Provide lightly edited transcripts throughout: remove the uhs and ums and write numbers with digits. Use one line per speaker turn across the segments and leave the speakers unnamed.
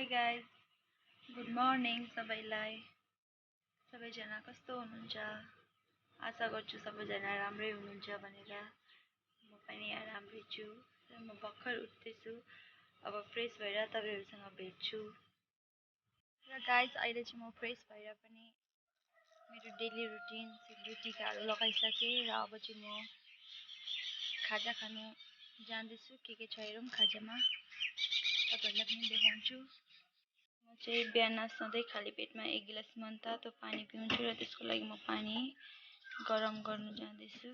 Hi guys, good morning सबैलाई। सबैजना कस्तो हुनुहुन्छ? आशा गर्छु सबैजना राम्रै हुनुहुन्छ भनेर। म पनि राम्रै छु। म भर्खर उठ्दैछु। अब फ्रेस भएर तपाईँहरूसँग भेट्छु। र गाइज अहिले चाहिँ म फ्रेस भएर पनि मेरो डेली रुटिन सेलरोटी टिकाहरू लगाइसकेँ र अब चाहिँ म खाजा खानु जाँदैछु। के छ हेरौँ खाजामा, तपाईँहरूलाई पनि देखाउँछु। म चाहिँ बिहान सधैँ खाली पेटमा 1 गिलास मनतातो पानी पिउँछु र त्यसको लागि म पानी गरम गर्नु जाँदैछु।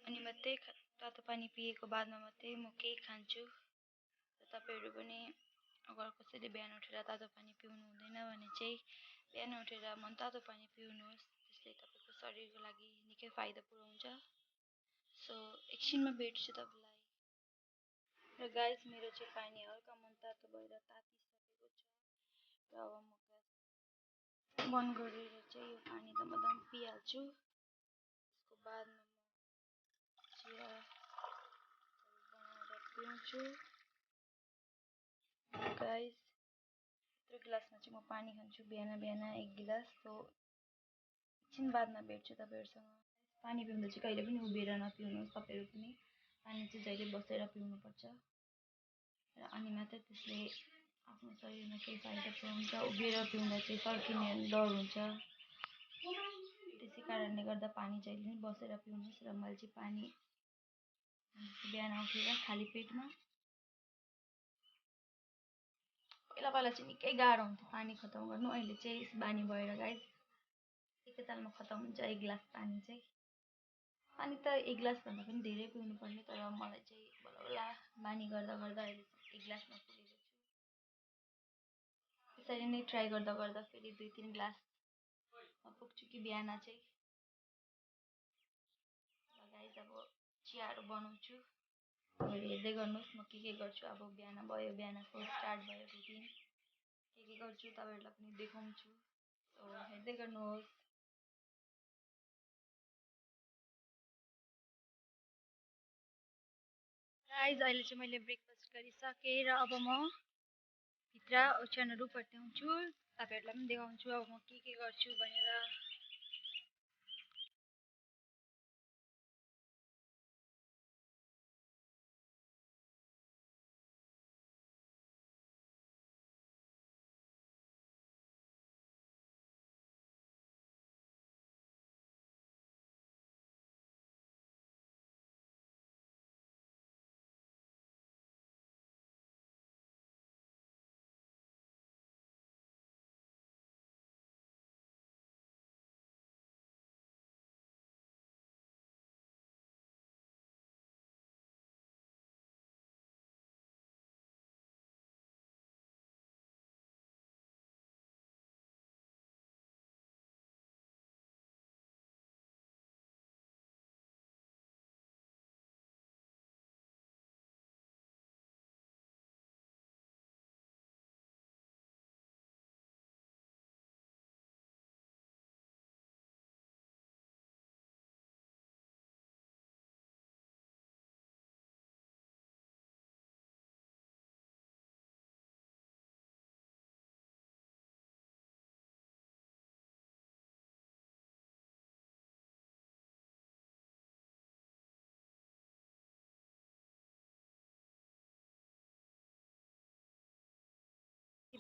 अनि मात्रै तातो पानी पिएको बादमा मात्रै म केही खान्छु। र तपाईँहरू पनि अगर कसैले बिहान उठेर तातो पानी पिउनु हुँदैन भने चाहिँ बिहान उठेर मनतातो पानी पिउनुहोस्। त्यसले तपाईँको शरीरको लागि निकै फाइदा पुऱ्याउँछ। सो एकछिनमा भेट्छु तपाईँलाई। र गाइस, मेरो चाहिँ पानी हल्का मनतातो भएर तातिसकेको छ। र अब म ग्यास बन्द गरेर चाहिँ यो पानी दमदम पिइहाल्छु। त्यसको बादमा म चिया बनाएर पिउँछु। गाइस, यत्रो गिलासमा चाहिँ म पानी खान्छु बिहान 1 गिलास। सो एकछिन बादमा भेट्छु तपाईँहरूसँग। पानी पिउँदा चाहिँ कहिले पनि उभिएर नपिउनुहोस्। तपाईँहरू पनि पानी चाहिँ जहिले बसेर पिउनुपर्छ। र अनि मात्रै त्यसले आफ्नो शरीरमा केही फाइदा पुऱ्याउँछ। उभिएर पिउँदा चाहिँ तर्किने डर हुन्छ। त्यसै कारणले गर्दा पानी जहिले पनि बसेर पिउनुहोस्। र मैले चाहिँ पानी बिहान उठेर खाली पेटमा, पहिला चाहिँ निकै गाह्रो हुन्थ्यो पानी खतम गर्नु। अहिले चाहिँ बानी भएर गाइस एकैतालमा खतम हुन्छ 1 गिलास पानी चाहिँ। पानी त 1 गिलासभन्दा पनि धेरै पिउनु पर्ने, तर मलाई चाहिँ बल्ल बानी गर्दा गर्दा अहिले 1 गिलासमा पुगेको छु। त्यसरी नै ट्राई गर्दा गर्दा फेरि 2-3 गिलासमा पुग्छु कि बिहान चाहिँ। गाइस, अब चियाहरू बनाउँछु। तपाईँहरू हेर्दै गर्नुहोस् म के गर्छु। अब बिहान भयो, बिहानको स्टार्ट भयो रुटिन। के गर्छु तपाईँहरूलाई पनि देखाउँछु। सो हेर्दै गर्नुहोस्। गाइस, अहिले चाहिँ मैले ब्रेकफास्ट गरिसकेँ र अब म भित्र ओछ्यानहरू पट्याउँछु। तपाईँहरूलाई पनि देखाउँछु अब म के गर्छु भनेर।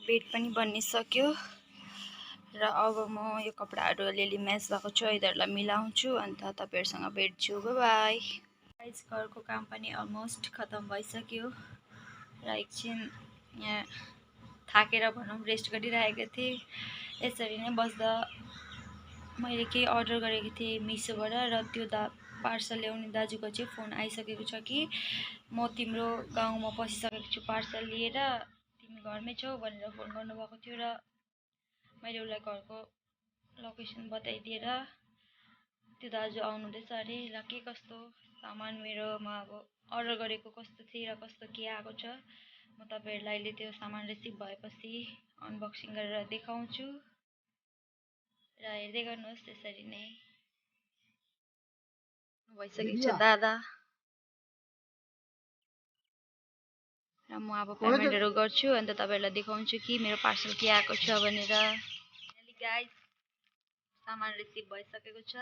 बेड पनि बनिसक्यो र अब म यो कपडाहरू अलिअलि म्याच भएको छ, यिनीहरूलाई मिलाउँछु अन्त तपाईँहरूसँग भेट्छु। बाई। गाइस, घरको काम पनि अलमोस्ट खतम भइसक्यो र एकछिन यहाँ थाकेर भनौँ रेस्ट गरिरहेको थिएँ। यसरी नै बस्दा मैले केही अर्डर गरेको थिएँ मिसोबाट र त्यो पार्सल ल्याउने दाजुको चाहिँ फोन आइसकेको छ कि म तिम्रो गाउँमा पसिसकेको छु पार्सल लिएर, तिमी घरमै छौ भनेर फोन गर्नुभएको थियो। र मैले उसलाई घरको लोकेसन बताइदिएर त्यो दाजु आउनुहुँदैछ अरे। र के कस्तो सामान मेरोमा अब अर्डर गरेको कस्तो थिएँ र कस्तो के आएको छ म तपाईँहरूलाई अहिले त्यो सामान रिसिभ भएपछि अनबक्सिङ गरेर देखाउँछु। र हेर्दै गर्नुहोस्। त्यसरी नै भइसकेको छ दादा। र म अब पेमेन्टहरू गर्छु अन्त तपाईँहरूलाई देखाउँछु कि मेरो पार्सल के आएको छ भनेर। गाइस सामान रिसिभ भइसकेको छ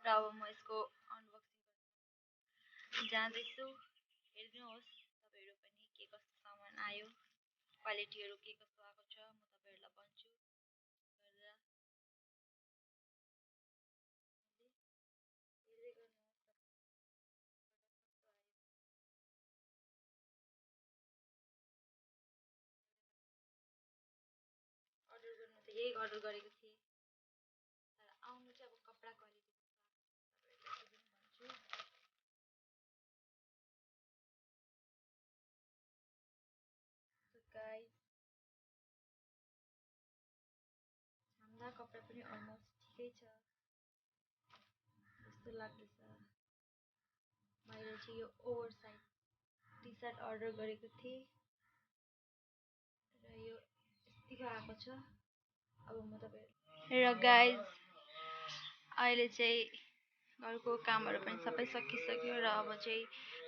र अब म यसको अनबक्सिङ जाँदैछु। हेरिदिनुहोस् तपाईँहरू पनि के कस्तो सामान आयो, क्वालिटीहरू के कस्तो आएको छ म तपाईँहरूलाई भन्छु। अर्डर गर्नु त यही अर्डर गरेको थिएँ, तर आउनु चाहिँ अब कपडा क्वालिटी भन्छु। गाइस हाम्रा कपडा पनि अलमोस्ट ठिकै छ जस्तो लाग्दैछ। मैले चाहिँ यो over size T shirt order गरेको थिएँ र यो यतिको आएको छ। अब म तपाईँहरू र गाइस अहिले चाहिँ घरको कामहरू पनि सबै सकिसक्यो र अब चाहिँ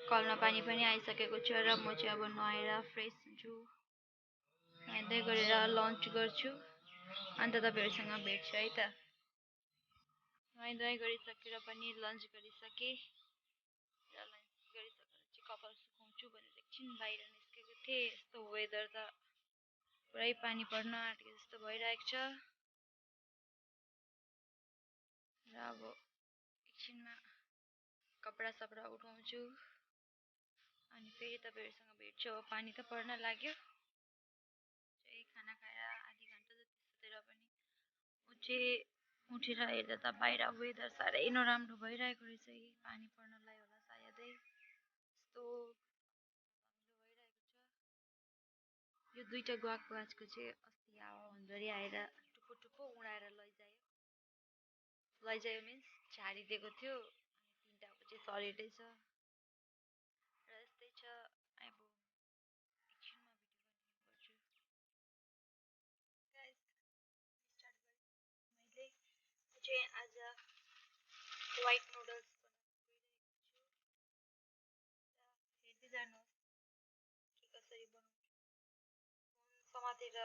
कलमा पानी पनि आइसकेको छ र म चाहिँ अब नुहाएर फ्रेस हुन्छु, नुहाउँदै गरेर लन्च गर्छु अन्त तपाईँहरूसँग भेट्छु है त। नुहाइ गरिसकेर पनि लन्च गरिसकेँ र लन्च गरिसकेर चाहिँ कपाल सुकाउँछु भनेर एकछिन बाहिर निस्केको थिएँ। यस्तो वेदर त पुरै पानी पर्न आँटेको जस्तो भइरहेको छ र अब एकछिनमा कपडा सपडा उठाउँछु अनि फेरि तपाईँहरूसँग भेट्छु। अब पानी त पर्न लाग्यो। चाहिँ खाना खाएर आधी घन्टा जति सुतेर पनि उठेर हेर्दा त बाहिर वेदर साह्रै नराम्रो भइरहेको रहेछ। पानी पर्नलाई होला सायदै, यस्तो भइरहेको छ। यो दुईटा गाछको चाहिँ अस्ति हावा हुन्डरी आएर टुप्पो टुप्पो उडाएर लैजायो मिन्स झारिदिएको थियो अनि तिनटाको चाहिँ सलिडै छ र यस्तै छ। अब एकछिनमा भिडियो कन्टिन्यू गर्छु। स्टार्ट गरेँ मैले चाहिँ आज व्हाइट नुडल्स बनाउनु गइरहेको छु र हेर्दै जानुहोस् के कसरी बनाउँछु। समातेर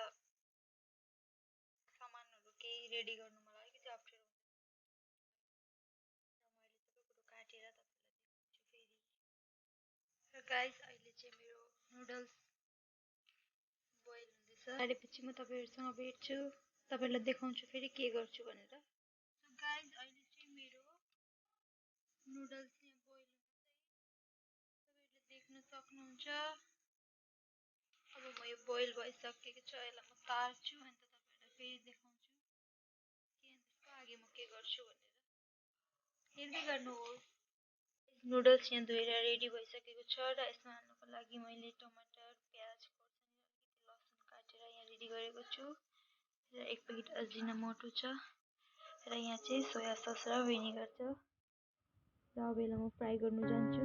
सामानहरू केही रेडी गर्नु मलाई अलिकति अप्ठ्यारो हुन्छ र मैले सबै कुरो काटेर तपाईँलाई देखाउँछु फेरि। र गाइस अहिले चाहिँ मेरो नुडल्स बोइल हुँदैछ, काटेपछि म तपाईँहरूसँग भेट्छु, तपाईँलाई देखाउँछु फेरि के गर्छु भनेर। गाइस अहिले चाहिँ मेरो नुडल्स यहाँ बोइल हुँदैछ, तपाईँहरूले देख्न सक्नुहुन्छ। अब म यो बोइल भइसकेको छ, यसलाई म तार्छु अन्त तपाईँहरूलाई फेरि देखाउँछु कि त्यसको अघि म के गर्छु भनेर। हेर्दै गर्नुहोस्। नुडल्स यहाँ धोएर रेडी भइसकेको छ र यसमा हाल्नुको लागि मैले टमाटर, प्याज, खोर्सानी र अलिकति लसुन काटेर यहाँ रेडी गरेको छु र एक प्याकेट अजिनामोटो छ र यहाँ चाहिँ सोया सस र भिनेगर छ र अब यसलाई म फ्राई गर्नु जान्छु।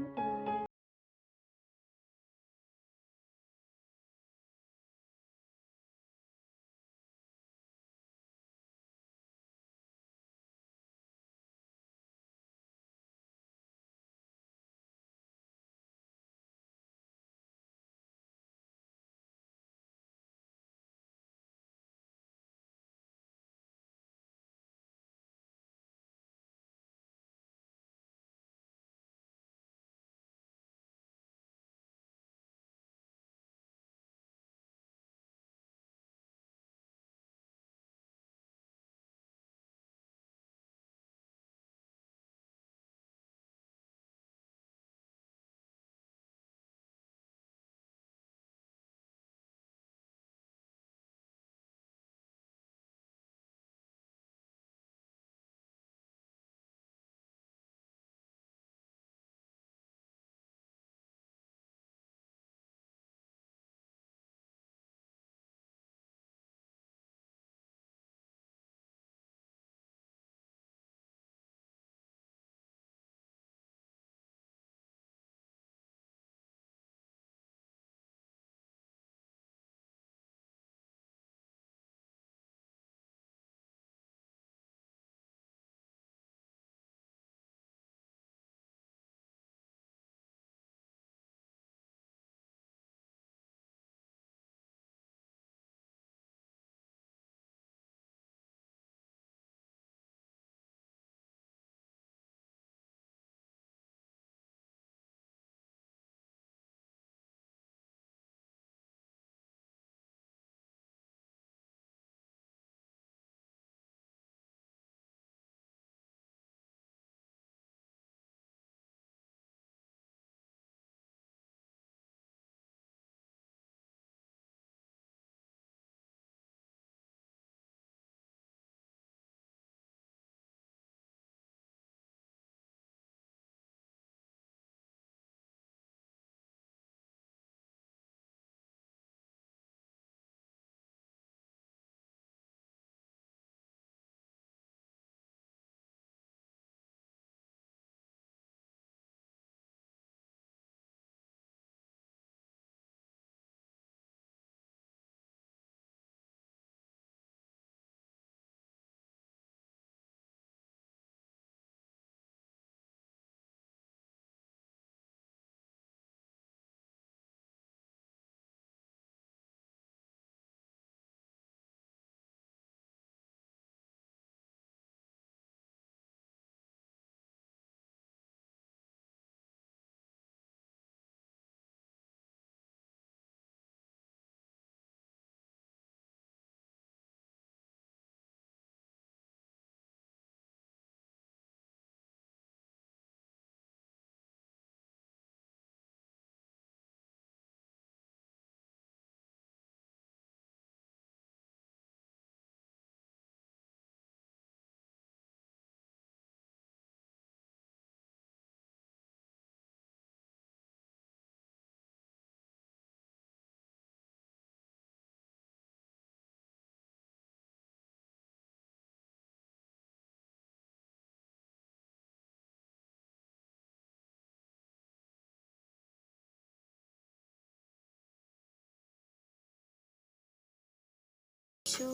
छु।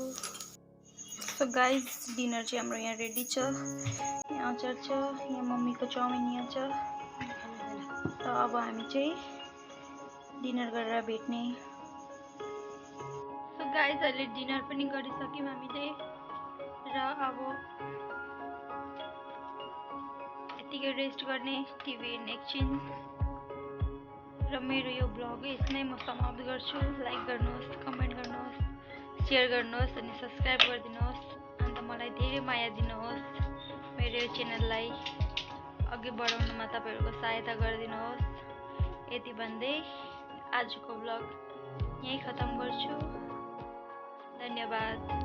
सो गाइज डिनर चाहिँ हाम्रो यहाँ रेडी छ। यहाँ अचार छ, यहाँ मम्मीको चाउमिन यहाँ छ। र अब हामी चाहिँ डिनर गरेर भेट्ने। सो गाइज अहिले डिनर पनि गरिसक्यौँ हामीले र अब यतिकै रेस्ट गर्ने, टिभी हेर्ने एकछिन। र मेरो यो ब्लग यसमै म समाप्त गर्छु। लाइक गर्नुहोस्, कमेन्ट गर्नुहोस्, सेयर गर्नुहोस् अनि सब्सक्राइब गरिदिनुहोस्। अन्त मलाई धेरै माया दिनुहोस्। मेरो यो च्यानललाई अघि बढाउनमा तपाईँहरूको सहायता गरिदिनुहोस्। यति भन्दै आजको ब्लग यहीँ खतम गर्छु। धन्यवाद।